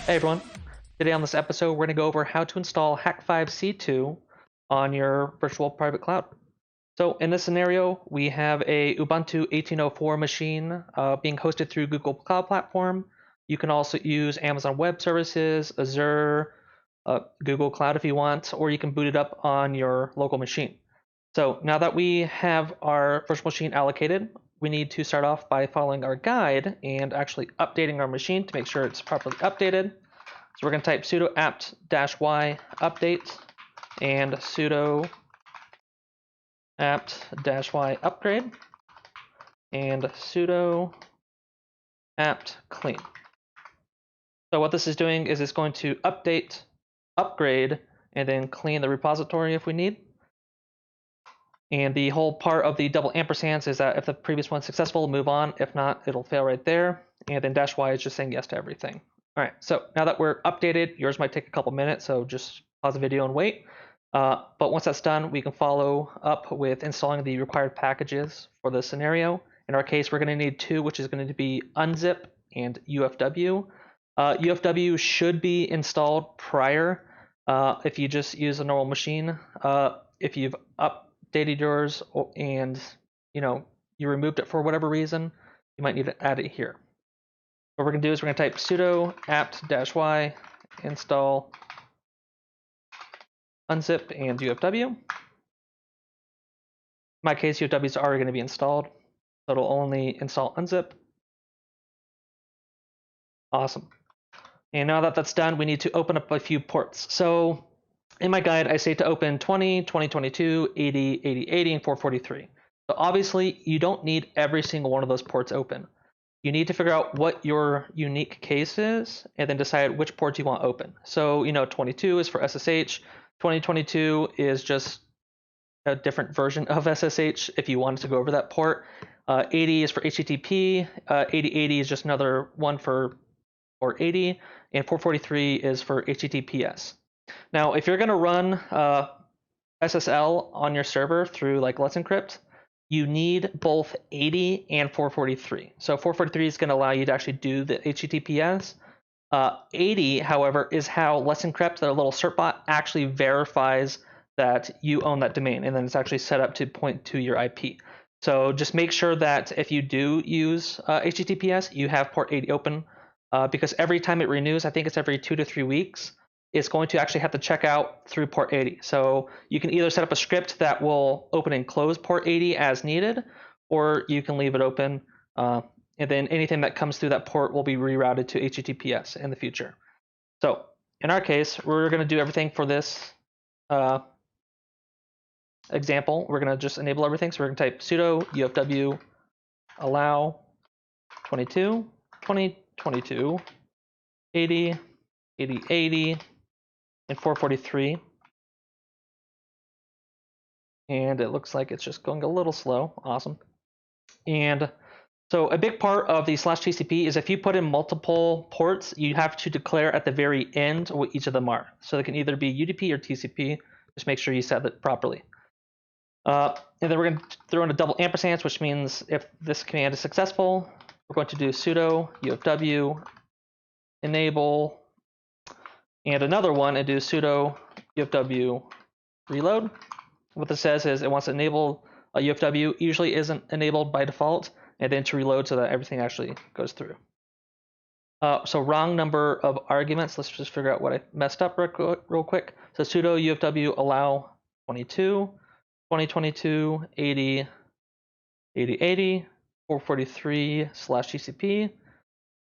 Hey everyone, today on this episode we're going to go over how to install Hak5 C2 on your virtual private cloud. So in this scenario, we have a Ubuntu 18.04 machine being hosted through Google Cloud Platform. You can also use Amazon Web Services, Azure, Google Cloud if you want, or you can boot it up on your local machine. So now that we have our virtual machine allocated, we need to start off by following our guide and actually updating our machine to make sure it's properly updated. So we're going to type sudo apt-y update and sudo apt-y upgrade and sudo apt clean. So what this is doing is it's going to update, upgrade, and then clean the repository if we need. And the whole part of the double ampersands is that if the previous one's successful, move on. If not, it'll fail right there. And then -y is just saying yes to everything. All right, so now that we're updated, yours might take a couple minutes, so just pause the video and wait. But once that's done, we can follow up with installing the required packages for this scenario. In our case, we're going to need two, which is going to be Unzip and UFW. UFW should be installed prior if you just use a normal machine. If you've updated yours and you removed it for whatever reason, you might need to add it here. What we're going to do is we're going to type sudo apt-y install unzip and UFW. In my case, UFW is already going to be installed, so it'll only install unzip. Awesome. And now that that's done, we need to open up a few ports. So in my guide, I say to open 20, 2022, 80, 80, 80, and 443. So obviously, you don't need every single one of those ports open. You need to figure out what your unique case is and then decide which ports you want open. So, 22 is for SSH. 2022 is just a different version of SSH if you wanted to go over that port. 80 is for HTTP. 8080 is just another one for port 80. And 443 is for HTTPS. Now, if you're going to run SSL on your server through like Let's Encrypt, you need both 80 and 443. So 443 is going to allow you to actually do the HTTPS. 80, however, is how Let's Encrypt, the little certbot, actually verifies that you own that domain, and then it's actually set up to point to your IP. So just make sure that if you do use HTTPS, you have port 80 open, because every time it renews, I think it's every 2 to 3 weeks, it's going to actually have to check out through port 80. So you can either set up a script that will open and close port 80 as needed, or you can leave it open, and then anything that comes through that port will be rerouted to HTTPS in the future. So in our case, we're going to do everything for this example. We're going to just enable everything. So we're going to type sudo UFW allow 22, 20, 22, 80, 80, 80, and 443. And it looks like it's just going a little slow. Awesome. And so a big part of the /TCP is if you put in multiple ports, you have to declare at the very end what each of them are. So they can either be UDP or TCP. Just make sure you set it properly. And then we're going to throw in a double ampersand, which means if this command is successful, we're going to do sudo UFW enable and another one and do sudo UFW reload. What this says is it wants to enable a UFW, usually isn't enabled by default, and then to reload so that everything actually goes through. So wrong number of arguments. Let's just figure out what I messed up real quick. So sudo UFW allow 22, 2022, 80, 80, 80, 443 /TCP,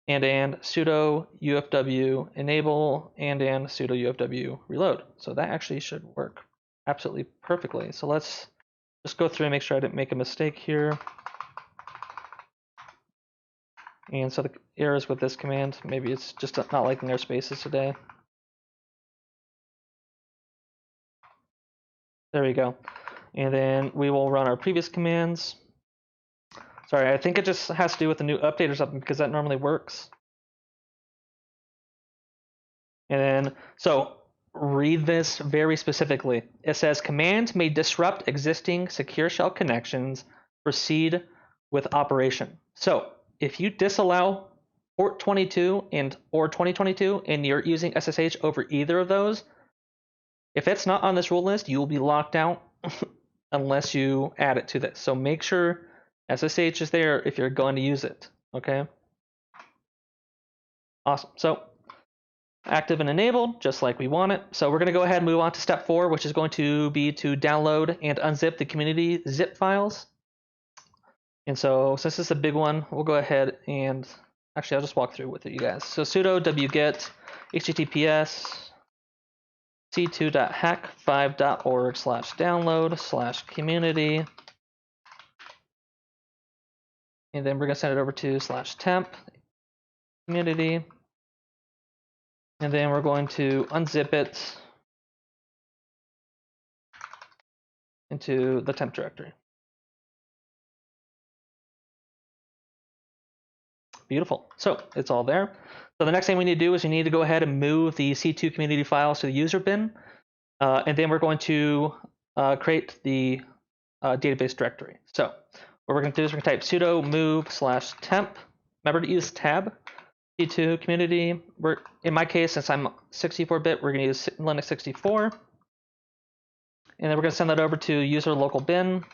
and sudo UFW enable and sudo UFW reload. So that actually should work absolutely perfectly. So let's just go through and make sure I didn't make a mistake here. And so the errors with this command, maybe it's just not liking our spaces today. There we go. And then we will run our previous commands. Sorry, I think it just has to do with the new update or something because that normally works. And then, so read this very specifically. It says command may disrupt existing secure shell connections, proceed with operation. So if you disallow port 22 or 2022 and you're using SSH over either of those, if it's not on this rule list, you will be locked out unless you add it to this. So make sure SSH is there if you're going to use it, okay? Awesome. So active and enabled, just like we want it. So we're going to go ahead and move on to step 4, which is going to be to download and unzip the community zip files. And so since this is a big one, we'll go ahead and actually I'll just walk through with it, you guys. So sudo wget https c2.hak5.org/download/community. And then we're going to send it over to /temp community. And then we're going to unzip it into the temp directory. Beautiful. So it's all there. So the next thing we need to do is we need to go ahead and move the C2 community files to the user bin. And then we're going to create the database directory. So what we're going to do is we're going to type sudo move/temp. Remember to use tab. C2 community. In my case, since I'm 64-bit, we're going to use Linux 64. And then we're going to send that over to user local bin.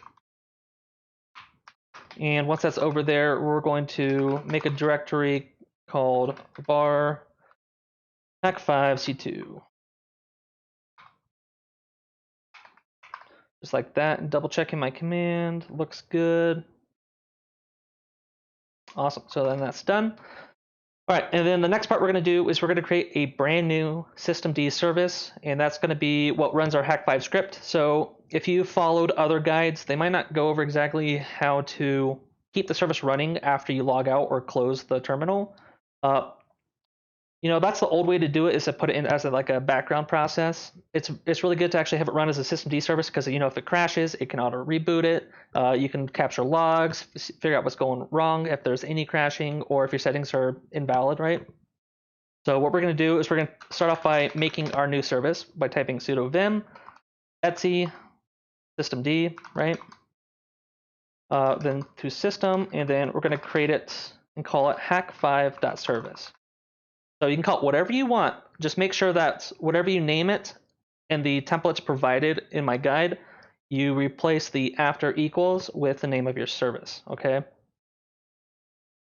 And once that's over there, we're going to make a directory called var Hak5 C2. Just like that, and double checking my command. Looks good. Awesome. So then that's done. All right, and then the next part we're going to do is we're going to create a brand new systemd service, and that's going to be what runs our Hak5 script. So if you followed other guides, they might not go over exactly how to keep the service running after you log out or close the terminal. That's the old way to do it, is to put it in as like a background process. It's really good to actually have it run as a systemd service because if it crashes, it can auto reboot it. You can capture logs, figure out what's going wrong if there's any crashing or if your settings are invalid, right? So what we're going to do is we're going to start off by making our new service by typing sudo vim etc systemd, right? Then to system, and then we're going to create it and call it hak5.service. So you can call it whatever you want. Just make sure that whatever you name it and the templates provided in my guide, you replace the after equals with the name of your service, okay?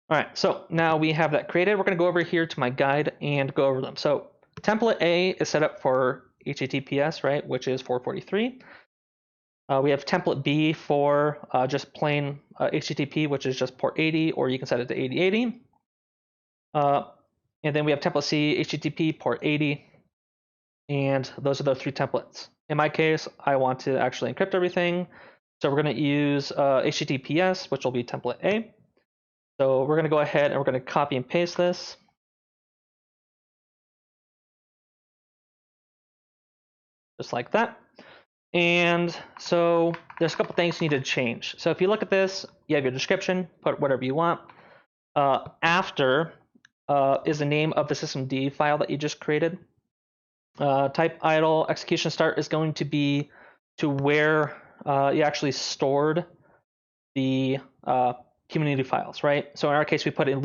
All right, so now we have that created. We're going to go over here to my guide and go over them. So template A is set up for HTTPS, right, which is 443. We have template B for just plain HTTP, which is just port 80, or you can set it to 8080. And then we have template C, HTTP, port 80, and those are the 3 templates. In my case, I want to actually encrypt everything, so we're going to use HTTPS, which will be template A. So we're going to go ahead and we're going to copy and paste this. Just like that. And so there's a couple things you need to change. So if you look at this, you have your description, put whatever you want. After is the name of the systemd file that you just created. Type idle execution start is going to be to where you actually stored the community files, right? So in our case, we put it in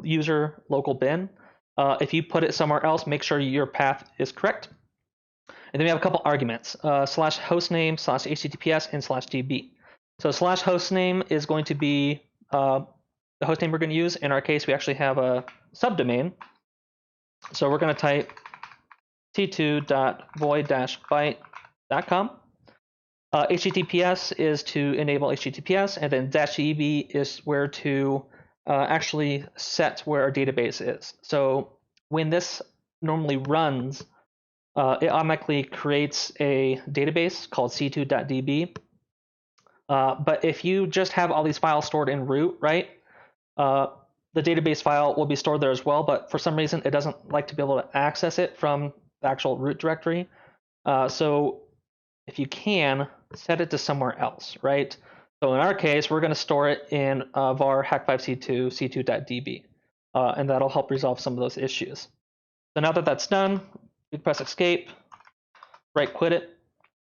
user local bin. If you put it somewhere else, make sure your path is correct. And then we have a couple arguments, /hostname, /https, and /db. So /hostname is going to be the hostname we're going to use. In our case, we actually have a subdomain. So we're going to type t2.void-byte.com. HTTPS is to enable HTTPS, and then -db is where to actually set where our database is. So when this normally runs, it automatically creates a database called c2.db. But if you just have all these files stored in root, right, the database file will be stored there as well, but for some reason it doesn't like to be able to access it from the actual root directory. So if you can, set it to somewhere else, right? So in our case, we're going to store it in var Hak5 C2 c2.db, and that'll help resolve some of those issues. So now that that's done, we press escape, right quit it,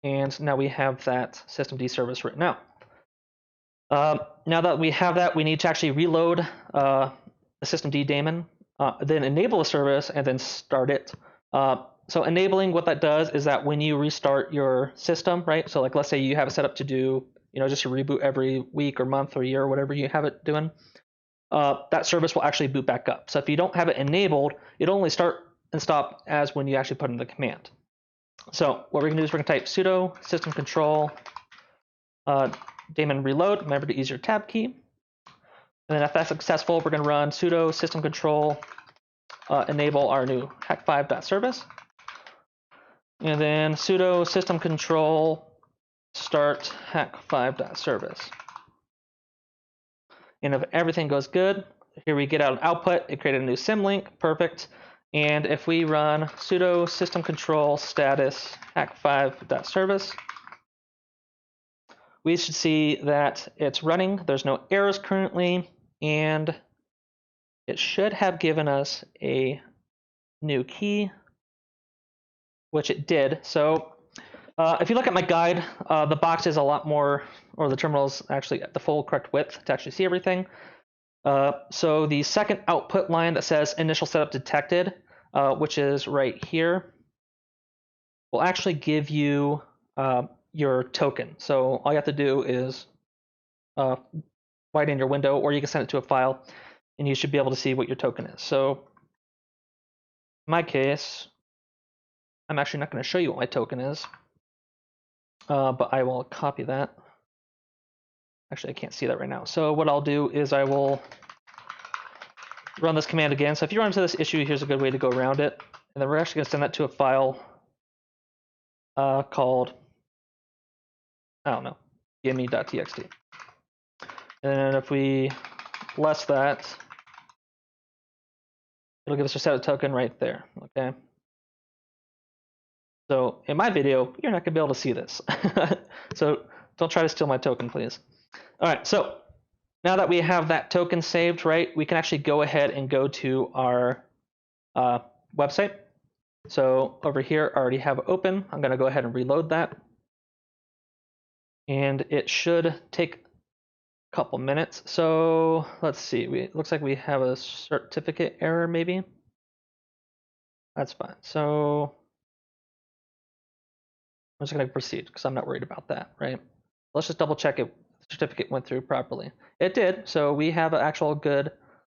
and now we have that systemd service written out. Now that we have that, we need to actually reload the systemd daemon, then enable a service, and then start it. So enabling, what that does is that when you restart your system, right? So like, let's say you have it set up to do, just a reboot every week or month or year or whatever you have it doing, that service will actually boot back up. So if you don't have it enabled, it'll only start and stop as when you actually put in the command. So what we're going to do is we're going to type sudo system control daemon reload. Remember to use your tab key. And then if that's successful, we're going to run sudo system control enable our new hak5.service. And then sudo system control start hak5.service. And if everything goes good, here we get out an output. It created a new symlink. Perfect. And if we run sudo system control status hak5.service, we should see that it's running. There's no errors currently, and it should have given us a new key, which it did. So if you look at my guide, the box is a lot more, or the terminal is actually at the full correct width to actually see everything. So the second output line that says initial setup detected, which is right here, will actually give you your token. So all you have to do is widen your window, or you can send it to a file, and you should be able to see what your token is. So in my case, I'm actually not going to show you what my token is, but I will copy that. Actually, I can't see that right now. So what I'll do is I will run this command again. So if you run into this issue, here's a good way to go around it. And then we're actually going to send that to a file called, I don't know, gimme.txt. And then if we less that, it'll give us a set of token right there, okay? So in my video, you're not gonna be able to see this. So don't try to steal my token, please. All right, so now that we have that token saved, right, we can actually go ahead and go to our website. So over here, I already have it open. I'm gonna go ahead and reload that. And it should take a couple minutes. So let's see, it looks like we have a certificate error maybe. That's fine. So I'm just going to proceed because I'm not worried about that, right? Let's just double check if the certificate went through properly. It did. So we have an actual good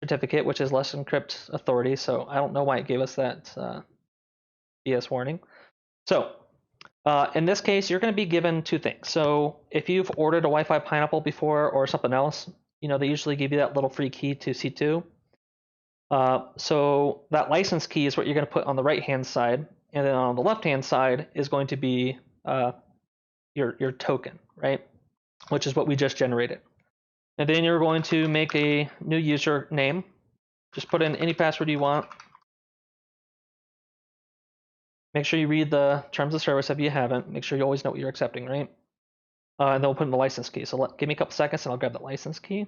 certificate, which is less encrypt authority. So I don't know why it gave us that BS warning. So in this case, you're going to be given two things. So if you've ordered a Wi-Fi Pineapple before or something else, they usually give you that little free key to C2. So that license key is what you're going to put on the right-hand side. And then on the left-hand side is going to be your token, right? Which is what we just generated. And then you're going to make a new username. Just put in any password you want. Make sure you read the terms of service if you haven't. Make sure you always know what you're accepting, right? And then we'll put in the license key. So give me a couple seconds and I'll grab that license key.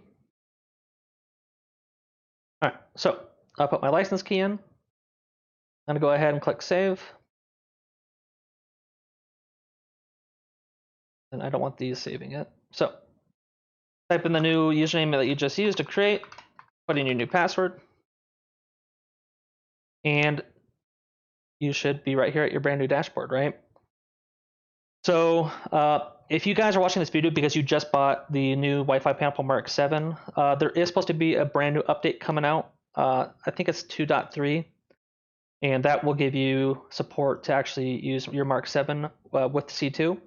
All right, so I'll put my license key in. I'm gonna go ahead and click save. And I don't want these saving it. So type in the new username that you just used to create, put in your new password, and you should be right here at your brand new dashboard, right? So if you guys are watching this video because you just bought the new Wi-Fi Pineapple Mark 7, there is supposed to be a brand new update coming out. I think it's 2.3, and that will give you support to actually use your Mark 7 with C2.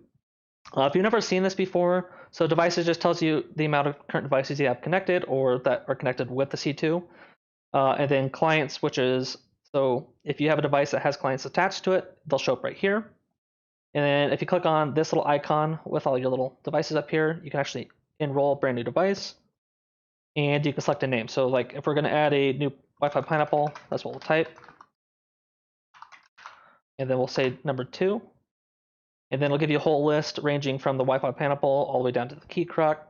If you've never seen this before, so devices just tells you the amount of current devices you have connected or that are connected with the C2. And then clients, which is, so if you have a device that has clients attached to it, they'll show up right here. And then if you click on this little icon with all your little devices up here, you can actually enroll a brand new device. And you can select a name. So like if we're going to add a new Wi-Fi Pineapple, that's what we'll type. And then we'll say number 2. And then it'll give you a whole list ranging from the Wi-Fi Pineapple all the way down to the key crock.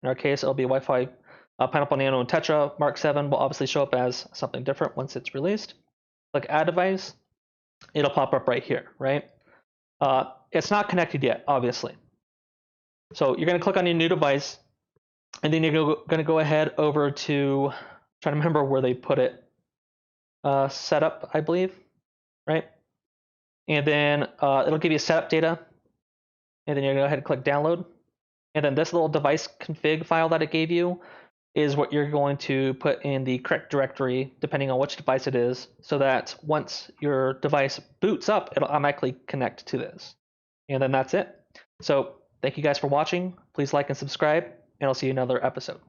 In our case, it'll be Wi-Fi Pineapple Nano and Tetra. Mark 7 will obviously show up as something different once it's released. Click Add Device. It'll pop up right here, right? It's not connected yet, obviously. So you're going to click on your new device, and then you're going to go ahead over to trying to remember where they put it. Setup, I believe, right? And then it'll give you setup data. And then you're going to go ahead and click download. And then this little device config file that it gave you is what you're going to put in the correct directory, depending on which device it is, so that once your device boots up, it'll automatically connect to this. And then that's it. So thank you guys for watching. Please like and subscribe, and I'll see you in another episode.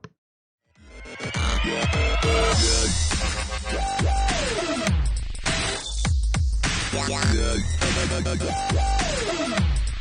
Yeah.